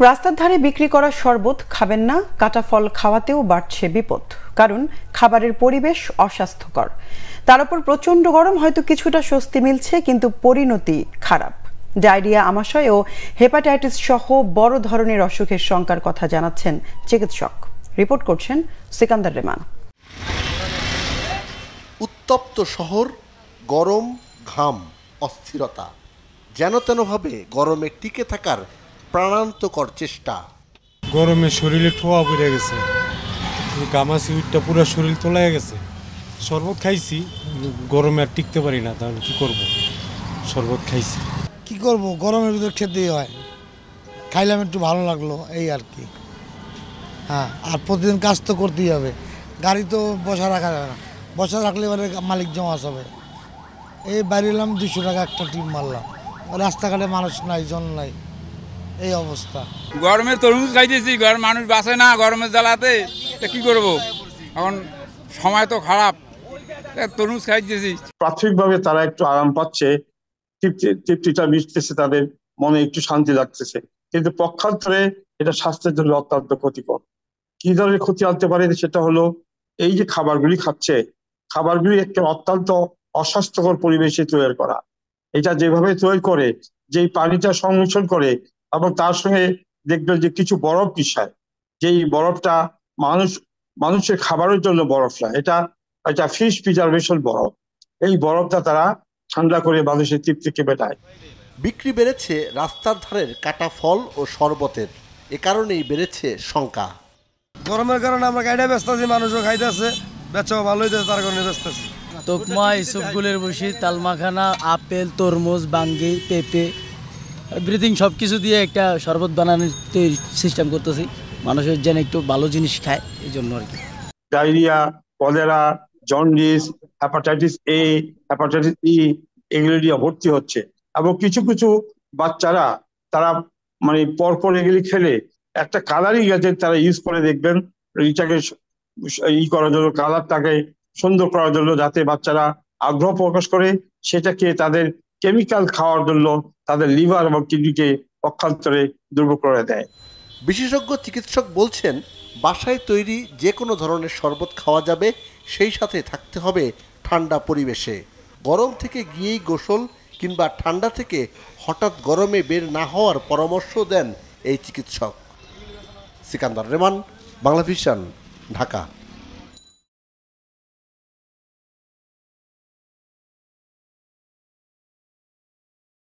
রাস্তার ধারে বিক্রি করা শরবত খাবেন না, কাটা ফল খাওয়াতেও বাড়ছে বিপদ। কারণ খাবারের পরিবেশ অস্বাস্থ্যকর, তার উপর প্রচন্ড গরম। হয়তো কিছুটা স্বস্তি মিলছে, কিন্তু পরিণতি খারাপ। ডায়রিয়া, আমাশয় ও হেপাটাইটিস সহ বড় ধরনের অসুখের শঙ্কার কথা জানাচ্ছেন চিকিৎসক। রিপোর্ট করছেন সিকান্দার রেমান। উত্তপ্ত শহর, গরম, ঘাম, অস্থিরতা, যেন তেনভাবে গরমে টিকে থাকার প্রাণান্তকর চেষ্টা। গরমে শরীরে ঠোয়া পড়ে গেছে, গামাছি উঠটা পুরো শরীর তোলায় গেছে। শরবত খাইছি, গরমে আর টিকতে পারি না, তাহলে কি করব? শরবত খাইছি। কি করব, গরমের ভিতর খেতেই হয়। খাইলাম, একটু ভালো লাগলো, এই আর কি। হ্যাঁ, আর প্রতিদিন কাজ তো করতেই হবে। গাড়ি তো বসা রাখা যাবে না, বসা রাখলে এবারে মালিক জমা হবে। এই বাইরে এলাম, 200 টাকা একটা টিপ মারলাম। রাস্তাঘাটে মানুষ নাই, জন নাই, এই অবস্থা। গরমে তরমুজ খাইতেছি, গরম মানুষ বাঁচে না গরমের জ্বালাতে। কি করব, এখন সময় তো খারাপ, তরমুজ খাইতেছি। প্রাথমিকভাবে তারা একটু আরাম পাচ্ছে, তৃপ্তিটা মিটতেছে, তাদের মনে একটু শান্তি লাগতেছে, কিন্তু পক্ষান্তরে এটা স্বাস্থ্যের জন্য অত্যন্ত ক্ষতিকর। কি ধরনের ক্ষতি আনতে পারে সেটা হলো, এই যে খাবারগুলি খাচ্ছে, খাবারগুলি একটা অত্যন্ত অস্বাস্থ্যকর পরিবেশে তৈরি করা। এটা যেভাবে তৈরি করে, যেই পানিটা সংমিশ্রণ করে এবং তার সঙ্গে দেখবেন যে কিছু বরফ মিশায়, যেই বরফটা মানুষের খাবারের জন্য বরফ না, এটা ফিশ প্রিজারভেশন বরফ। এই বরফটা তারা ঠান্ডা করে মানুষের তৃপ্তিকে মেটায়। বিক্রি বেড়েছে রাস্তার ধারের কাটা ফল ও শরবতের, এ কারণেই বেড়েছে শঙ্কা। গরমের কারণে আমরা গাড়িটা ব্যস্ত আছি, মানুষও খাইতেছে, বেচাও ভালো হইতেছে, তার কারণে ব্যস্ত আছি। তোকমা, ইসবগুলের বসি, তালমাখানা, আপেল, তরমুজ, বাঙ্গি, পেঁপে, এভরিথিং সব কিছু দিয়ে একটা শরবত বানানোর সিস্টেম করতেছি। মানুষের যেন একটু ভালো জিনিস খায়, এই জন্য আর কি। Diarrhoea, cholera, jaundice, hepatitis A, hepatitis E, এগুলো নিয়ে ভর্তি হচ্ছে। এবং কিছু কিছু বাচ্চারা, তারা মানে পরপর এগুলি খেলে একটা কালারিং এজেন্ট তারা ইউজ করে, দেখবেন এটাকে করার জন্য, কালারটাকে সুন্দর করার জন্য, যাতে বাচ্চারা আগ্রহ প্রকাশ করে সেটাকে তাদের কেমিক্যাল খাওয়ার জন্য তাদের লিভার এবং কিডনিকে পক্ষান্তরে দুর্বল করে দেয়। বিশেষজ্ঞ চিকিৎসক বলছেন, বাসায় তৈরি যে কোনো ধরনের শরবত খাওয়া যাবে, সেই সাথে থাকতে হবে ঠান্ডা পরিবেশে। গরম থেকে গিয়েই গোসল কিংবা ঠান্ডা থেকে হঠাৎ গরমে বের না হওয়ার পরামর্শ দেন এই চিকিৎসক। সিকান্দার রেমান, বাংলা ভিশন, ঢাকা।